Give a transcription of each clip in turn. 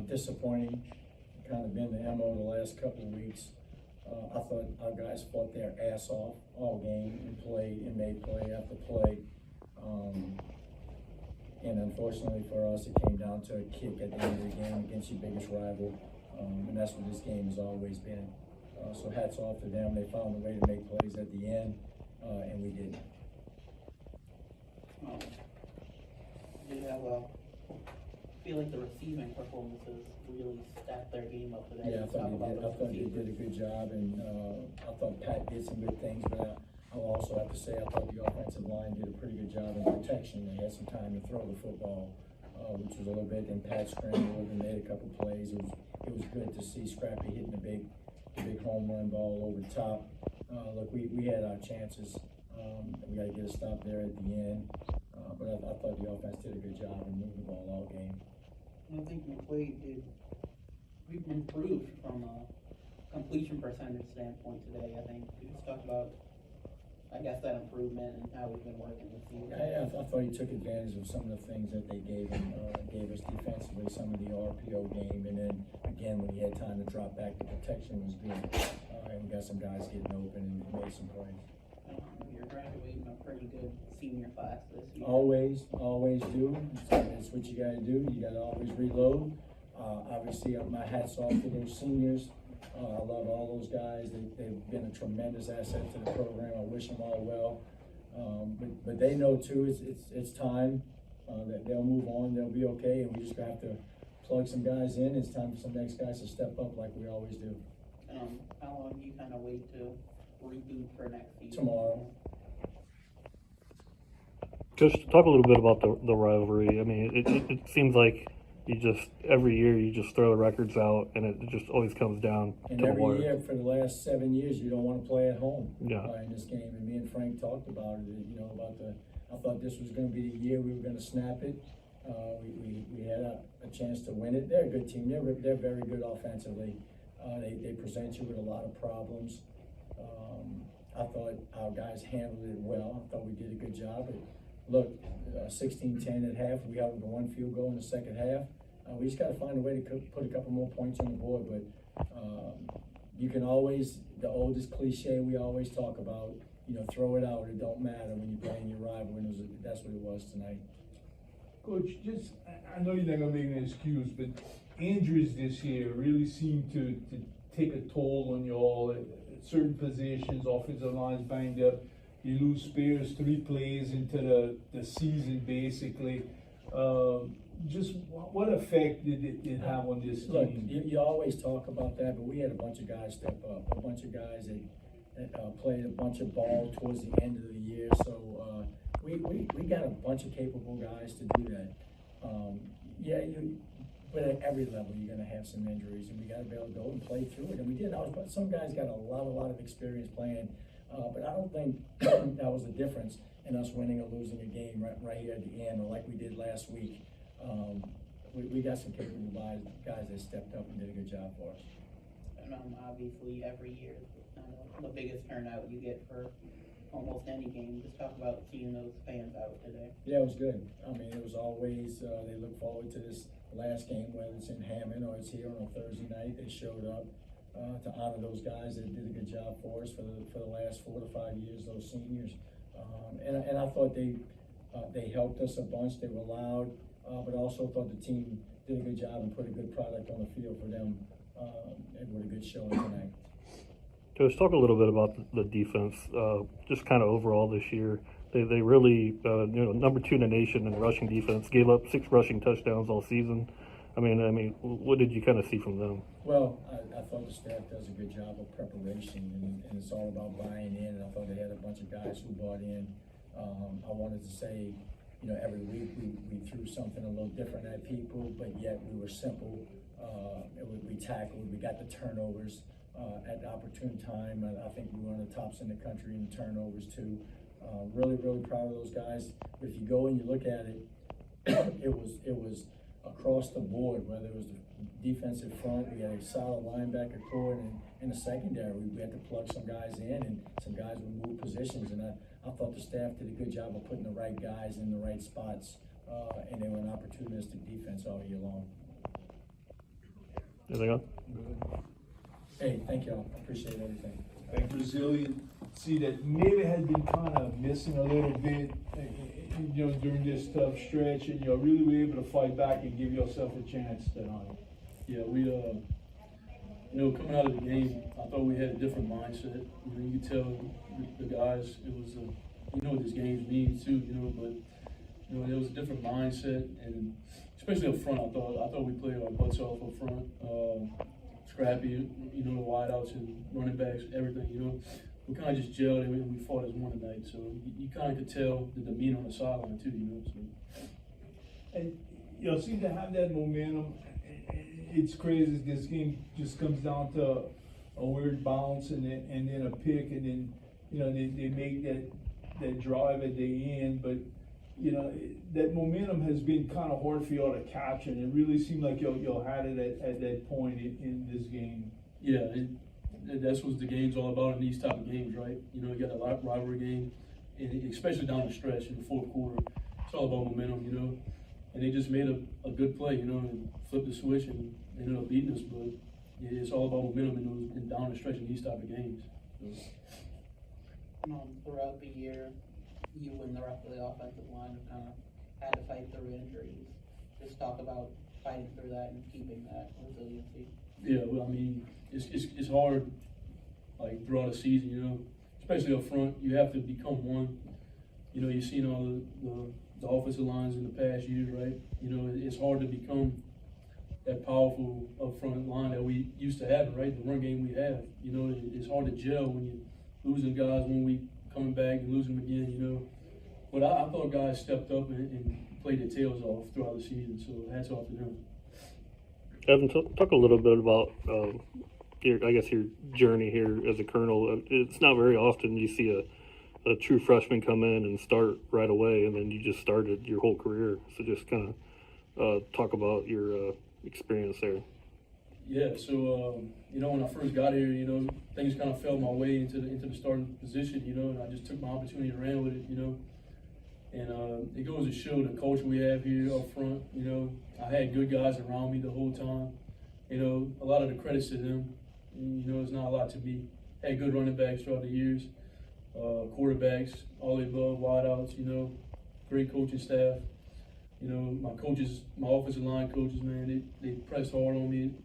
disappointing. Kind of been the MO the last couple of weeks. I thought our guys fought their ass off all game and played and made play after play. And unfortunately for us, it came down to a kick at the end of the game against your biggest rival. And that's what this game has always been. So hats off to them. They found a way to make plays at the end, and we didn't. Did you have feel like the receiving performances really stacked their game up today? Yeah, I thought they did a good job, and I thought Pat did some good things, but I'll also have to say I thought the offensive line did a pretty good job in protection. They had some time to throw the football, which was a little bit. Then Pat scrambled and made a couple plays. It was good to see Scrappy hitting the big home run ball over the top. Look, we had our chances. We got to get a stop there at the end, but I thought the offense did a good job in moving the ball all game. I think we've improved from a completion percentage standpoint today. I think we just talked about, I guess, that improvement and how we've been working this season. Yeah, I thought he took advantage of some of the things that they gave us defensively, some of the RPO game, and then again when he had time to drop back, the protection was good, and we got some guys getting open and made some plays. You're graduating a pretty good senior class this year. Always do. That's what you got to do. You got to always reload. Obviously, my hat's off to those seniors. I love all those guys. They've been a tremendous asset to the program. I wish them all well. But they know too. It's time that they'll move on. They'll be okay, and we just have to plug some guys in. It's time for some next guys to step up like we always do. How long do you kind of wait to reboot for next season? Tomorrow. Just talk a little bit about the rivalry. I mean, it seems like every year you just throw the records out, and it just always comes down and to the wire. Every year for the last 7 years, you don't want to play at home in this game. And me and Frank talked about it. I thought this was going to be the year we were going to snap it. We had a chance to win it. They're a good team. They're very good offensively. They present you with a lot of problems. I thought our guys handled it well. I thought we did a good job. Look, 16-10 at half. We held them to one field goal in the second half. We just got to find a way to put a couple more points on the board. But you can always, the oldest cliche we always talk about, throw it out. It don't matter when you're playing your rival. And that's what it was tonight. Coach, I know you're not going to make an excuse, but injuries this year really seem to take a toll on you all at certain positions. Offensive line's banged up. You lose Spears 3 plays into the season, basically. Just what effect did it have on this team? Look, you always talk about that, but we had a bunch of guys step up, a bunch of guys that played a bunch of ball towards the end of the year. So we got a bunch of capable guys to do that. But at every level, you're going to have some injuries, and we got to be able to go and play through it. And we did. Some guys got a lot of experience playing. But I don't think that was the difference in us winning or losing a game right here at the end, or like we did last week. We got some capable guys that stepped up and did a good job for us. And obviously, every year, the biggest turnout you get for almost any game. Just talk about seeing those fans out today. Yeah, it was good. I mean, it was always, they look forward to this last game, whether it's in Hammond or it's here on a Thursday night. They showed up. To honor those guys that did a good job for us for the last 4 to 5 years, those seniors, and I thought they helped us a bunch. They were loud, but also thought the team did a good job and put a good product on the field for them, and with a good showing tonight. Coach, talk a little bit about the defense, just kind of overall this year. They really, number 2 in the nation in rushing defense, gave up 6 rushing touchdowns all season. I mean, what did you kind of see from them? Well, I thought the staff does a good job of preparation, and it's all about buying in. And I thought they had a bunch of guys who bought in. I wanted to say, every week we threw something a little different at people, but yet we were simple. We tackled, we got the turnovers at the opportune time. I think we were one of the tops in the country in turnovers too. Really proud of those guys. But if you go and you look at it, it was across the board, whether it was the defensive front, we had a solid linebacker core, and in the secondary, we had to plug some guys in, and some guys would move positions, and I thought the staff did a good job of putting the right guys in the right spots, and they were an opportunistic defense all year long. Anything else? Hey, thank y'all, I appreciate everything. Like resiliency that maybe had been kind of missing a little bit, during this tough stretch, and really were able to fight back and give yourself a chance tonight. Yeah, coming out of the game, I thought we had a different mindset. You could tell the guys, it was, what this game means too, but, there was a different mindset, and especially up front, I thought we played our butts off up front. Scrappy, the wideouts and running backs, everything, we kind of just gelled and we fought as one tonight. So you kind of could tell the demeanor on the sideline too, So. And y'all seem to have that momentum. It's crazy. This game just comes down to a weird bounce and then a pick, and then they make that drive at the end. But that momentum has been kind of hard for y'all to capture, and it really seemed like y'all had it at that point in this game. Yeah, that's what the game's all about in these type of games, right? You got a rivalry game, and especially down the stretch in the fourth quarter. It's all about momentum, And they just made a good play, and flipped the switch and ended up beating us. But it's all about momentum and down the stretch in these type of games. So. Throughout the year, you and the rest of the offensive line have kind of had to fight through injuries. Just talk about fighting through that and keeping that resiliency. Yeah, well, I mean, it's hard, like throughout the season, especially up front. You have to become one. You've seen all the offensive lines in the past years, right? It's hard to become that powerful up front line that we used to have, right? The run game we have, it's hard to gel when you're losing guys one week, coming back and losing them again, But I thought guys stepped up and played their tails off throughout the season, so hats off to them. Evan, talk a little bit about your journey here as a Colonel. It's not very often you see a true freshman come in and start right away, and then you just started your whole career. So just kind of talk about your experience there. Yeah, so when I first got here, things kind of fell my way into the starting position, and I just took my opportunity and ran with it, And it goes to show the culture we have here up front. I had good guys around me the whole time. A lot of the credits to them. It's not a lot to me. Had good running backs throughout the years, quarterbacks, all the above, wideouts. Great coaching staff. My coaches, my offensive line coaches, man, they pressed hard on me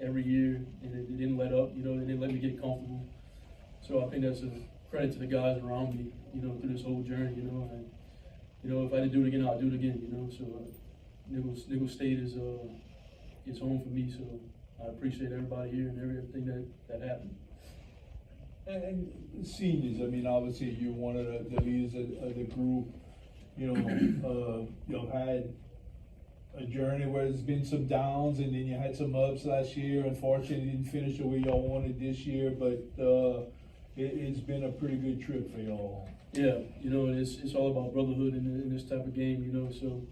every year, and they didn't let up. They didn't let me get comfortable. So I think that's a credit to the guys around me, through this whole journey, and, if I had to do it again, I'll do it again, So Nicholls State is home for me, so I appreciate everybody here and everything that happened. And seniors, I mean, obviously you're one of the leaders of the group. You've had a journey where there's been some downs, and then you had some ups last year. Unfortunately, didn't finish the way y'all wanted this year, but it's been a pretty good trip for y'all. Yeah, it's all about brotherhood in this type of game, So,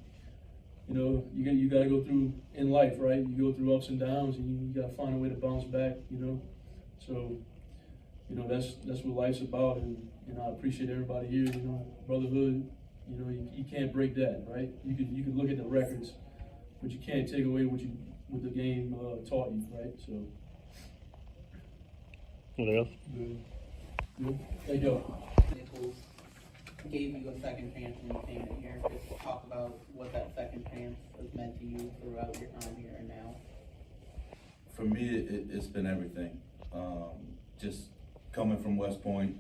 you got to go through in life, right? You go through ups and downs, and you got to find a way to bounce back, So, that's what life's about, and I appreciate everybody here. Brotherhood. You can't break that, right? You can look at the records, but you can't take away what the game taught you, right? So. Anything else? Good. Thank you. Nicholls gave you a second chance when you came in here. Just talk about what that second chance has meant to you throughout your time here and now. For me, it's been everything. Just coming from West Point,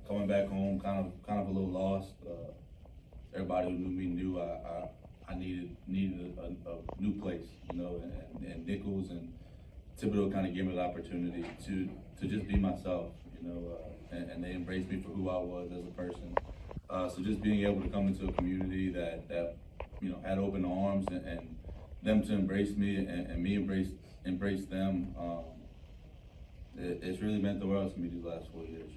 coming back home, kind of a little lost. Everybody who knew me knew I needed a new place, and Nicholls and Thibodeau kind of gave me the opportunity to just be myself, and they embraced me for who I was as a person. So just being able to come into a community that had open arms and them to embrace me and me embrace them, it's really meant the world to me these last 4 years.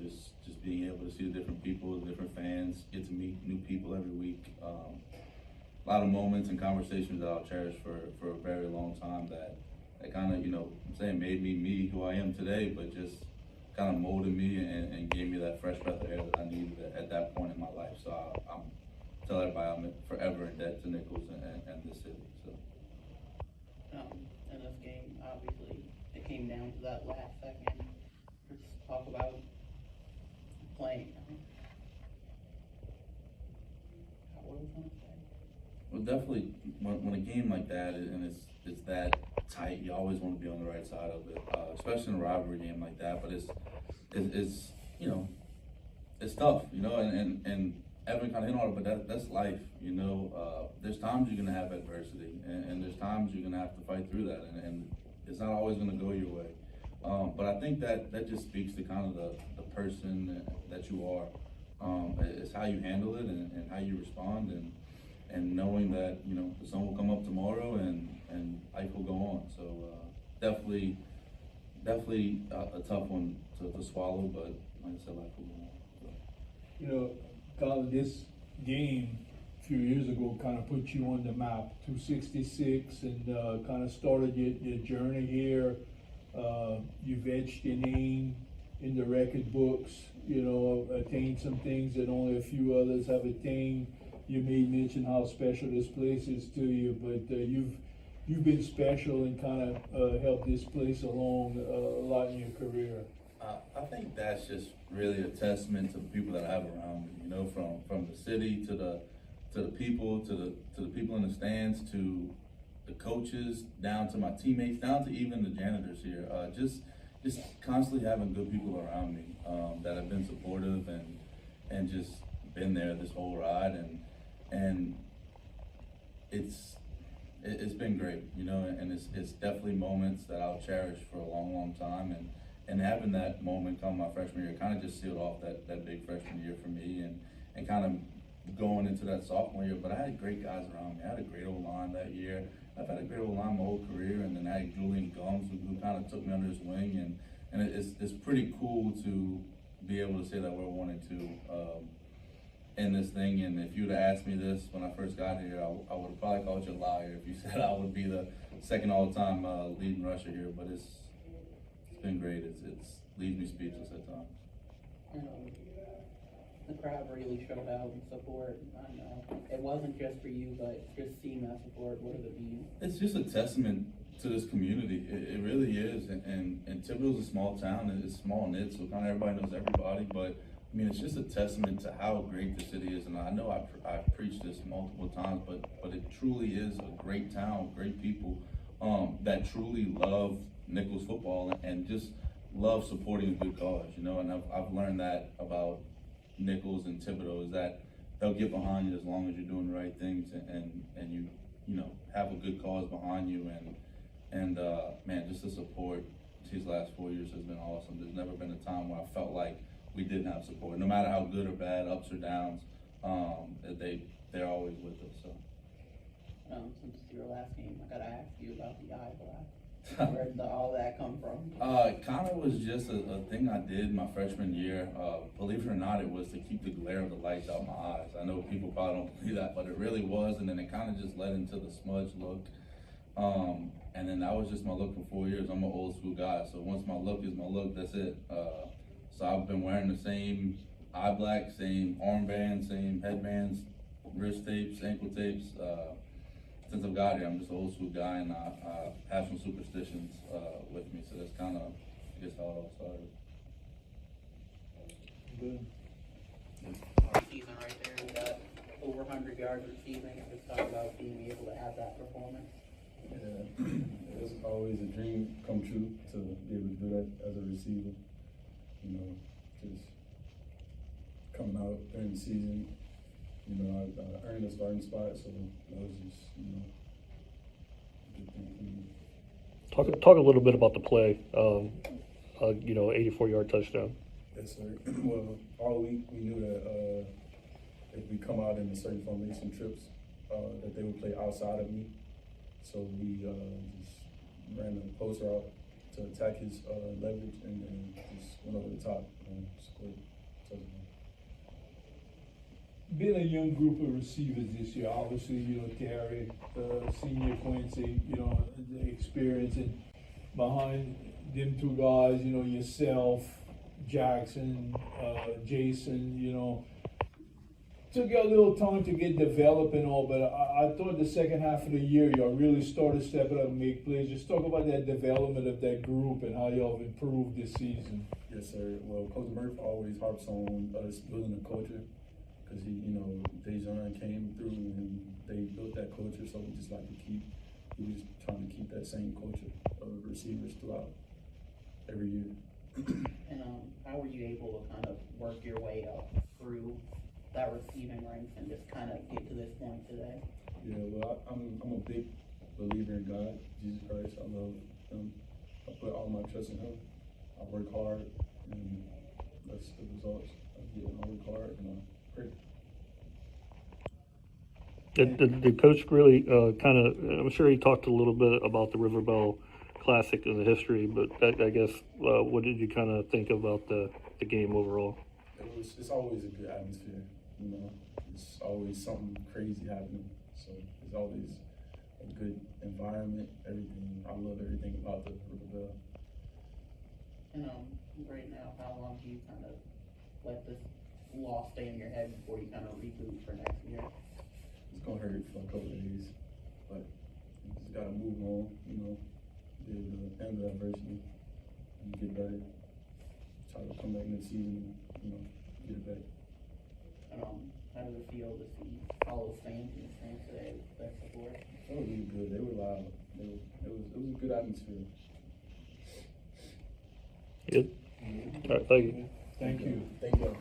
Just being able to see the different people, the different fans, get to meet new people every week. A lot of moments and conversations that I'll cherish for a very long time that kind of, made me who I am today, but just kind of molded me and gave me that fresh breath of air that I needed at that point in my life. So I'm tell everybody I'm forever in debt to Nicholls and this city. So. In this game, that last second, just talk about playing. What was I gonna say? Well, definitely, when a game like that and it's that tight, you always want to be on the right side of it, especially in a rivalry game like that. But it's you know, it's tough, you know, and Evan kind of hit on it, but that's life, you know. There's times you're gonna have adversity, and there's times you're gonna have to fight through that, and it's not always gonna go your way. But I think that just speaks to kind of the person that you are. It's how you handle it and how you respond, and knowing that, you know, the sun will come up tomorrow and life will go on. So definitely a tough one to swallow, but like I said, life will go on. So. You know, Collin, this game a few years ago kind of put you on the map, 266, and kind of started your journey here. You've etched your name in the record books, you know, attained some things that only a few others have attained. You made mention how special this place is to you, but you've been special and kind of helped this place along a lot in your career. I think that's just really a testament to the people that I have around me. You know, from the city to the people to the people in the stands to the coaches, down to my teammates, down to even the janitors here. Just constantly having good people around me that have been supportive and just been there this whole ride, and it's been great, you know, and it's definitely moments that I'll cherish for a long time, and having that moment come my freshman year kind of just sealed off that big freshman year for me, and kind of going into that sophomore year. But I had great guys around me. I had a great old line that year. I've had a great old line my whole career, and then I had Julian Gums who kind of took me under his wing, and it's pretty cool to be able to say that we're 1-2 in this thing. And if you'd have asked me this when I first got here, I would have probably called you a liar if you said I would be the second all-time leading rusher here. But it's been great. It's leaves me speechless at times. The crowd really showed out in support. I know it wasn't just for you, but just seeing that support, what does it mean? It's just a testament to this community. It really is. And Thibodeau's a small town, and it's small knit, so kind of everybody knows everybody. But I mean, it's just a testament to how great the city is. And I know I've preached this multiple times, but it truly is a great town, great people that truly love Nicholls football and just love supporting a good cause, you know. And I've learned that about Nicholls and Thibodeau, is that they'll get behind you as long as you're doing the right things and you know, have a good cause behind you, and man, just the support these last 4 years has been awesome. There's never been a time where I felt like we didn't have support, no matter how good or bad, ups or downs. They're always with us. So Since your last game, I gotta ask you about the eyebrow. Where did all that come from? It kind of was just a thing I did my freshman year. Believe it or not, it was to keep the glare of the lights out my eyes. I know people probably don't believe that, but it really was. And then it kind of just led into the smudge look. And then that was just my look for 4 years. I'm an old school guy, so once my look is my look, that's it. So I've been wearing the same eye black, same armbands, same headbands, wrist tapes, ankle tapes. Since I've got here, I'm just an old school guy, and I have some superstitions with me. So that's kind of, I guess, how it all started. Good. Season right there, we got over 100 yards receiving. Just talk about being able to have that performance. Yeah, it's always a dream come true to be able to do that as a receiver. You know, just coming out during the season, you know, I earned a starting spot, so that was just, you know, a good thing for me. Talk a little bit about the play. You know, 84-yard touchdown. Yes, sir. Well, all week we knew that if we come out in a certain formation trips, that they would play outside of me. So we just ran a post route to attack his leverage, and then just went over the top and scored touchdown. Been a young group of receivers this year. Obviously, you know, Terry, senior Quincy, you know, the experience, and behind them two guys, you know, yourself, Jackson, Jason, you know, took you a little time to get developed and all, but I thought the second half of the year, y'all really started stepping up and make plays. Just talk about that development of that group and how y'all have improved this season. Yes, sir. Well, Coach Murphy always harps on us building a culture, because Dejan came through and they built that culture, so we just was trying to keep that same culture of receivers throughout every year. And how were you able to kind of work your way up through that receiving ranks and just kind of get to this point today? Yeah, well, I'm a big believer in God, Jesus Christ. I love Him. I put all my trust in Him. I work hard, and that's the results I get when I work hard and I pray. Did Coach really kind of? I'm sure he talked a little bit about the Rebowe Classic and the history, but I guess what did you kind of think about the game overall? It's always a good atmosphere, It's always something crazy happening, so it's always a good environment. Everything, I love everything about the Rebowe. And right now, how long do you kind of let this loss stay in your head before you kind of reboot for next year? It's gonna hurt for a couple of days, but you just gotta move on, be able to handle adversity and get better. Try to come back next season, get it back. How did it feel to see all those fans in the stands today with that support? It was really good. They were loud. It was a good atmosphere. Good. All right, thank you. Thank you. Thank you.